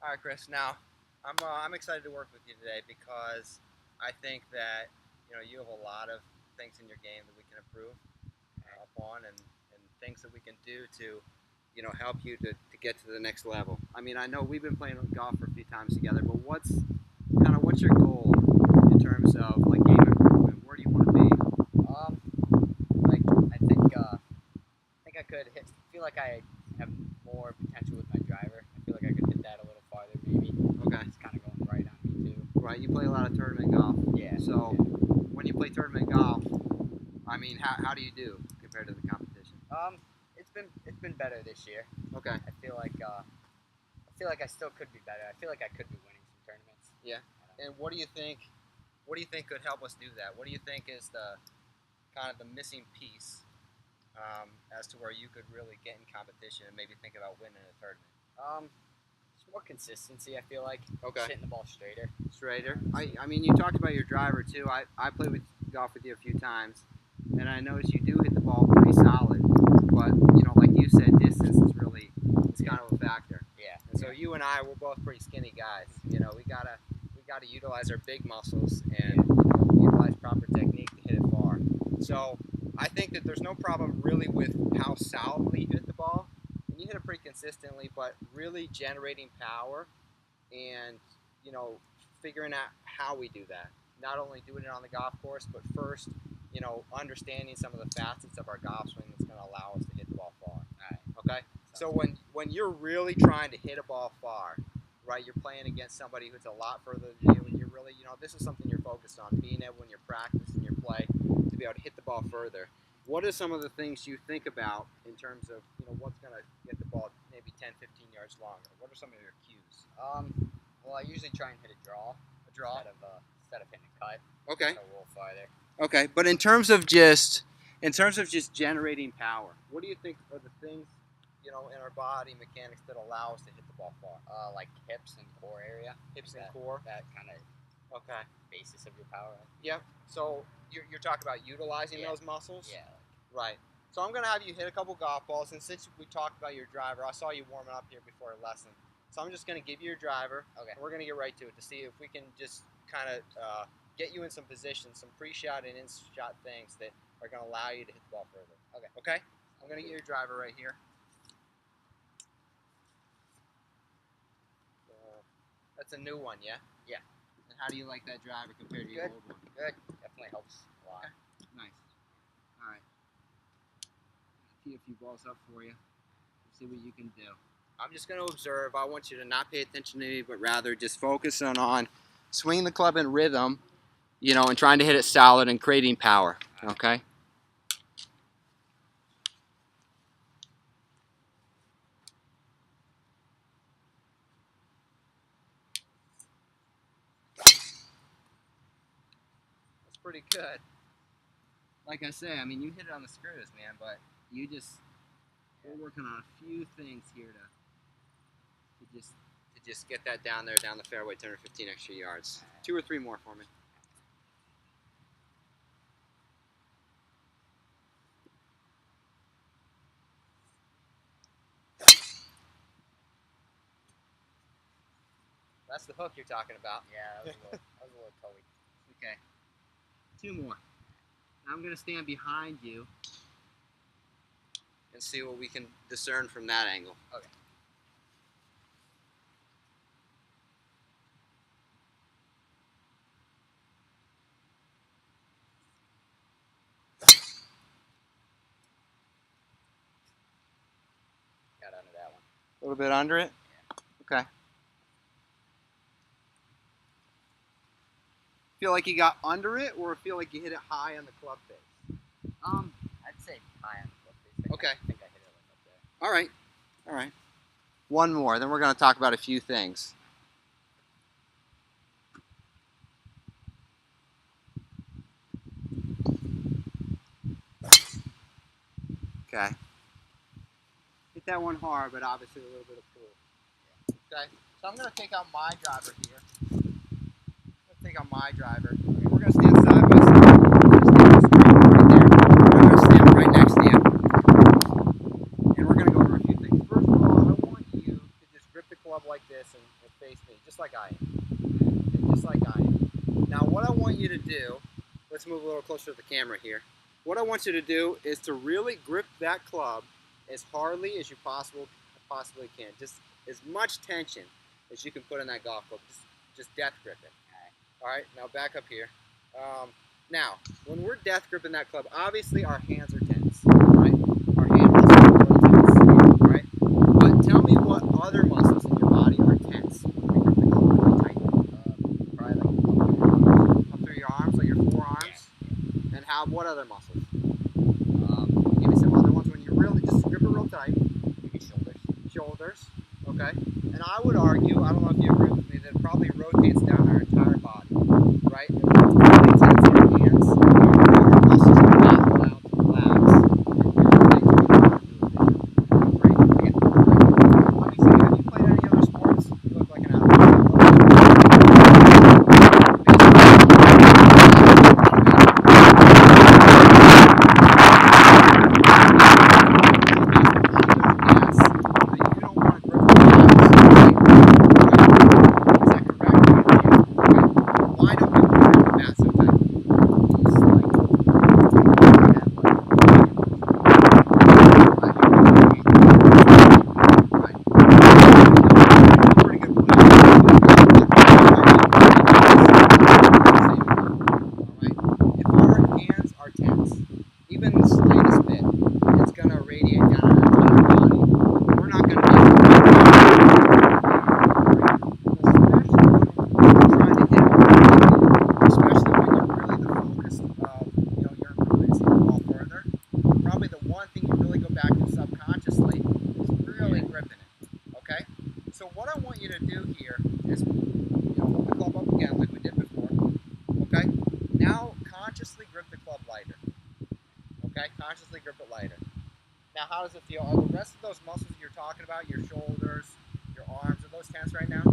All right, Chris. Now, I'm excited to work with you today because I think that you have a lot of things in your game that we can improve upon, and things that we can do to help you to get to the next level. I mean, I know we've been playing golf for a few times together, but what's your goal in terms of like game improvement? Where do you want to be? Um, like I think I could hit. Feel like I have more potential with my driver. I feel like I could hit that a little farther, maybe. Okay. It's kind of going right on me too. Right. You play a lot of tournament golf. Yeah. So Yeah. when you play tournament golf, I mean, how do you do compared to the competition? It's been better this year. Okay. I feel like I still could be better. I feel like I could be winning some tournaments. Yeah. And what do you think? What do you think could help us do that? What do you think is the kind of the missing piece as to where you could really get in competition and maybe think about winning a tournament? Just more consistency. I feel like Okay. just hitting the ball straighter. Straighter. I mean, you talked about your driver too. I played with golf with you a few times, and I noticed you do hit the ball pretty solid. But like you said, distance is kind of a factor. Yeah. And so you and I, we're both pretty skinny guys. We gotta utilize our big muscles and utilize proper technique to hit it far. So I think that there's no problem really with how solidly you hit the ball, and you hit it pretty consistently. But really generating power and figuring out how we do that. Not only doing it on the golf course, but first understanding some of the facets of our golf swing that's going to allow us to hit the ball far. All right. Okay. So when you're really trying to hit a ball far, right, you're playing against somebody who's a lot further than you, and you're really, this is something you're focused on, being able in your practice and your play to be able to hit the ball further. What are some of the things you think about in terms of, what's going to get the ball maybe 10, 15 yards longer? What are some of your cues? Well, I usually try and hit a draw. Instead of hitting a cut. Okay. So a little farther. Okay, but in terms of just generating power, what do you think are the things in our body mechanics that allow us to hit the ball far? Like hips and core area. Hips and core. That kind of Okay. basis of your power. Yep. So you're talking about utilizing those muscles. Yeah. Right. So I'm gonna have you hit a couple golf balls, and since we talked about your driver, I saw you warming up here before a lesson. So I'm just gonna give you your driver. Okay. And we're gonna get right to it to see if we can just kind of get you in some positions, some pre-shot and in-shot things that are going to allow you to hit the ball further. Okay. Okay? I'm going to get your driver right here. That's a new one, yeah? Yeah. And how do you like that driver compared to your old one? Good. Definitely helps a lot. Okay. Nice. All right. Tee a few balls up for you. See what you can do. I'm just going to observe. I want you to not pay attention to me, but rather just focus on swinging the club in rhythm, and trying to hit it solid and creating power, okay? That's pretty good. Like I say, I mean, you hit it on the screws, man, but we're working on a few things here to just get that down there, down the fairway, 10 or 15 extra yards. 2 or 3 more for me. That's the hook you're talking about. Yeah, that was a little toey. Okay. 2 more. Now I'm going to stand behind you and see what we can discern from that angle. Okay. Got under that one. A little bit under it? Yeah. Okay. Feel like you got under it, or feel like you hit it high on the club face? I'd say high on the club face. Okay. I think I hit it like up there. All right. All right. One more, then we're going to talk about a few things. Okay. Hit that one hard, but obviously a little bit of pull. Okay. So I'm going to take out my driver here. I'm going to take out my driver. We're going to stand side by side. We're going to stand right next to you. And we're going to go over a few things. First of all, I want you to just grip the club like this and like I am. Now what I want you to do, let's move a little closer to the camera here. What I want you to do is to really grip that club as hardly as you possibly can. Just as much tension as you can put in that golf club. Just death grip it. All right, now back up here. Now, when we're death gripping that club, obviously our hands are tense, right? Our hand muscles are really tense, right? But tell me what other muscles in your body are tense when we grip the club really tight. Probably like Up through your arms, like your forearms. Yeah. And what other muscles? Give me some other ones when you really just grip it real tight. Maybe shoulders. Shoulders, okay? And I would argue, I don't know if you agree with me, that it probably rotates down our entire body, right? It really tense our hands, our muscles are not allowed to relax. Obviously, have you played any other sports? You look like an So what I want you to do here is, hold the club up again like we did before. Okay. Now consciously grip the club lighter. Okay. Consciously grip it lighter. Now how does it feel? Are the rest of those muscles you're talking about, your shoulders, your arms, are those tense right now?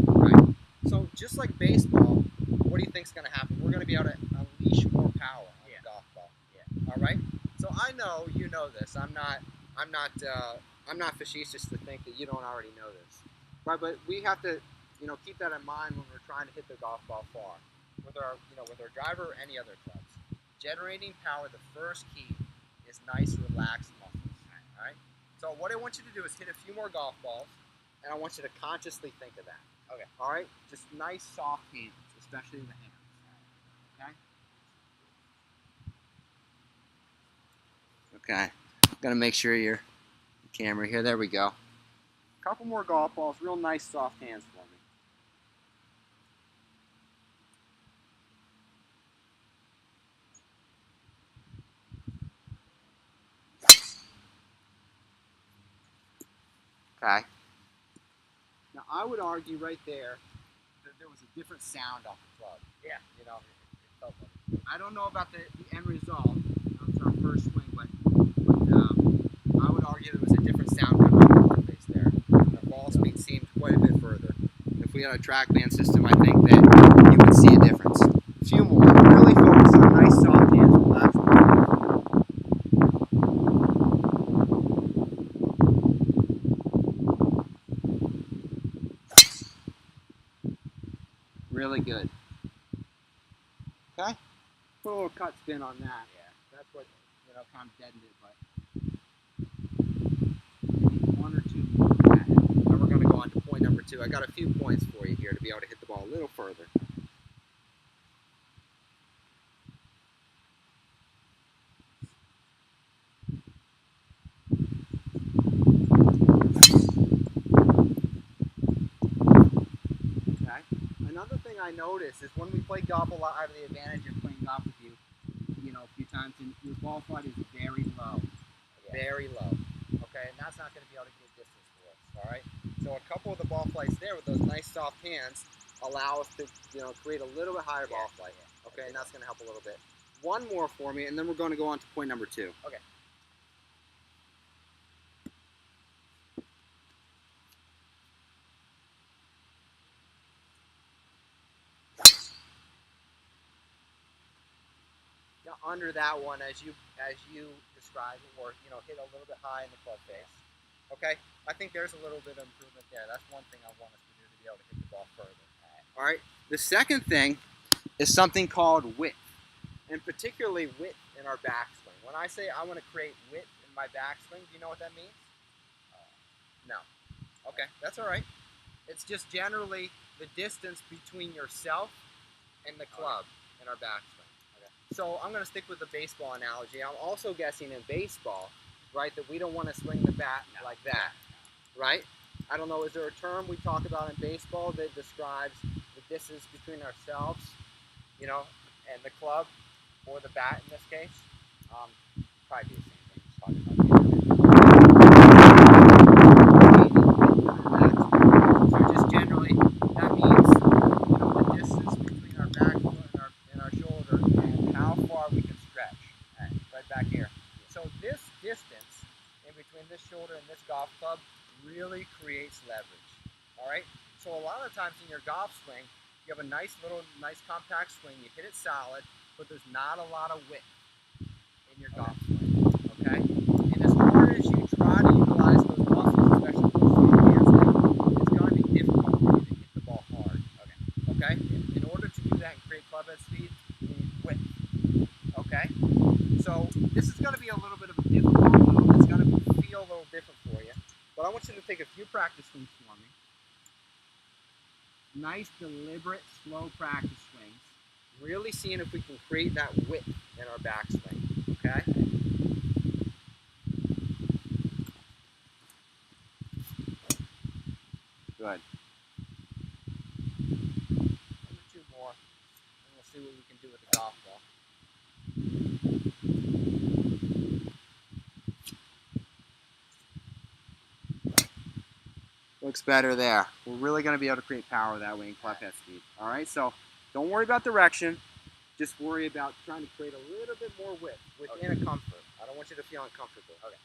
Right. So just like baseball, what do you think is going to happen? We're going to be able to unleash more power on the golf ball. Yeah. All right. So I know you know this. I'm not facetious to think that you don't already know this, right? But we have to, keep that in mind when we're trying to hit the golf ball far, with our driver or any other clubs. Generating power, the first key is nice, relaxed muscles. All right. So what I want you to do is hit a few more golf balls, and I want you to consciously think of that. Okay. All right. Just nice, soft hands, especially the hands. Okay. Okay. I'm gonna make sure your camera here. There we go. Couple more golf balls, real nice soft hands for me. Okay. Now I would argue right there that there was a different sound off the club. Yeah. It felt like. I don't know about the end result. It's our first swing, but I would argue there was a different sound coming off the face there. The ball speed seemed quite a bit further. If we had a TrackMan system, I think that you would see a difference. A few more. Really focus on nice soft hands, relaxed. Really good. Okay? Put a little cut spin on that. Yeah. That's what, kind of deadened it, but maybe one or two more. Okay. Then we're going to go on to point number 2. I got a few points for you here to be able to hit the ball a little further. Okay. Another thing I noticed is when we play golf a lot, I have the advantage of playing golf with you, a few times, and your ball flight is very low. Yeah. Very low. Okay, and that's not going to be able to get distance for us, all right? So a couple of the ball flights there with those nice soft hands allow us to, create a little bit higher ball flight. Yeah. Okay, and that's going to help a little bit. One more for me, and then we're going to go on to point number 2. Okay. Now under that one, as you described, or hit a little bit high in the club face. Okay, I think there's a little bit of improvement there. That's one thing I want us to do to be able to hit the ball further. All right. The second thing is something called width, and particularly width in our backswing. When I say I want to create width in my backswing, do you know what that means? No. Okay, that's all right. It's just generally the distance between yourself and the club in our backswing. Okay. So I'm going to stick with the baseball analogy. I'm also guessing in baseball, right, that we don't want to swing the bat like that, right? I don't know, is there a term we talk about in baseball that describes the distance between ourselves, you know, and the club, or the bat in this case? Probably the same thing. Just talking about So just generally, that means, you know, the distance between our back foot and our shoulder and how far we can stretch. Right back here. So this distance in between this shoulder and this golf club really creates leverage. All right. So a lot of times in your golf swing, you have a nice compact swing. You hit it solid, but there's not a lot of width in your golf swing. Okay. And as hard as you try to utilize those muscles, especially those soft hands, it's going to be difficult for you to hit the ball hard. Okay. In order to do that and create club head speed, you need width. Okay. So this is going to be a little bit of a difficult move. It's going to feel a little different for you. But I want you to take a few practice swings for me. Nice, deliberate, slow practice swings. Really seeing if we can create that width in our backswing. Okay? Good. 1 or 2 more, and we'll see what we can do with the golf ball. Looks better there. We're really going to be able to create power that way in club head speed. All right, so don't worry about direction. Just worry about trying to create a little bit more width within a comfort. I don't want you to feel uncomfortable. Okay.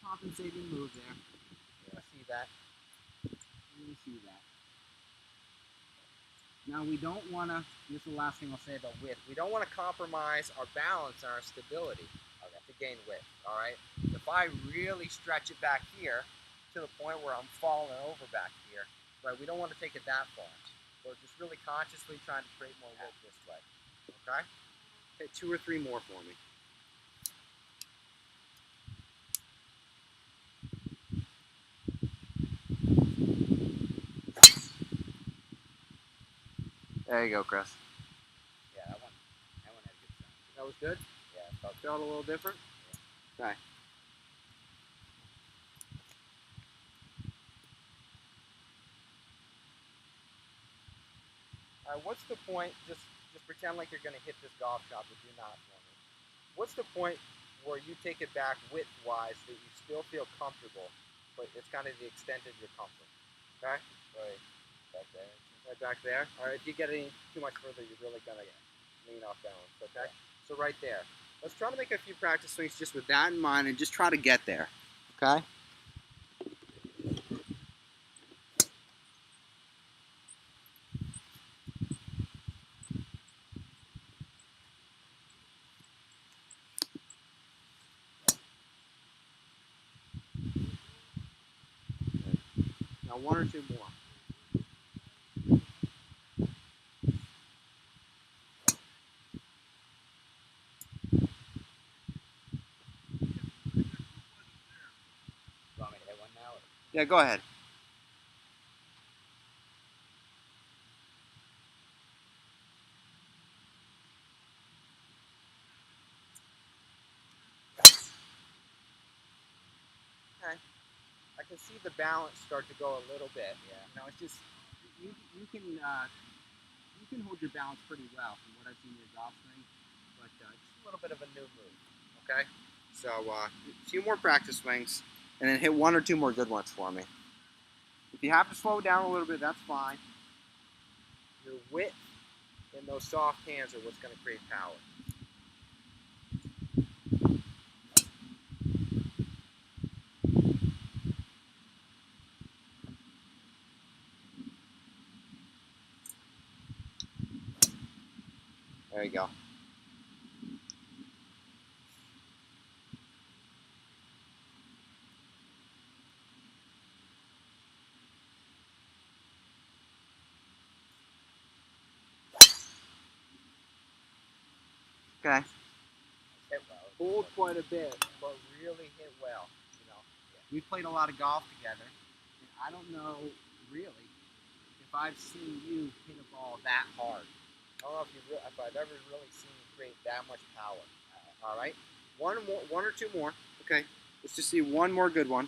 Compensating move there. You see that. You see that. Now we don't want to, this is the last thing I'll say about width, we don't want to compromise our balance and our stability to gain width, all right? If I really stretch it back here to the point where I'm falling over back here, right, we don't want to take it that far. We're just really consciously trying to create more width this way, okay? Okay, 2 or 3 more for me. There you go, Chris. Yeah, that one had a good sound. That was good? Yeah, it felt a little different? Yeah. Okay. All right, what's the point, just pretend like you're going to hit this golf shot, but do not for me. What's the point where you take it back width-wise that you still feel comfortable, but it's kind of the extent of your comfort, okay? Right back there. Right back there. All right, if you get any too much further, you're really going to lean off balance, okay? So right there. Let's try to make a few practice swings just with that in mind and just try to get there, okay? Now 1 or 2 more. You want me to hit one now? Or? Yeah, go ahead. Okay. I can see the balance start to go a little bit. Yeah. You know, it's just you can hold your balance pretty well from what I've seen in your golf swing, but just a little bit of a new move. Okay. So a few more practice swings, and then hit 1 or 2 more good ones for me. If you have to slow down a little bit, that's fine. Your width and those soft hands are what's going to create power. There you go. Okay. Hit well. Pulled quite a bit, but really hit well. You know, we played a lot of golf together, and I don't know really if I've seen you hit a ball that hard. I don't know if I've ever really seen you create that much power. All right, one or two more. Okay, let's just see one more good one.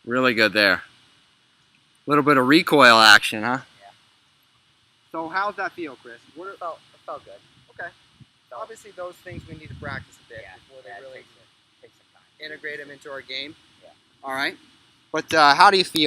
Really good there. A little bit of recoil action, huh? Yeah. So how's that feel, Chris? It felt good. Okay. Obviously, those things we need to practice a bit before they really takes some time. integrate them into our game. Yeah. All right. But how do you feel?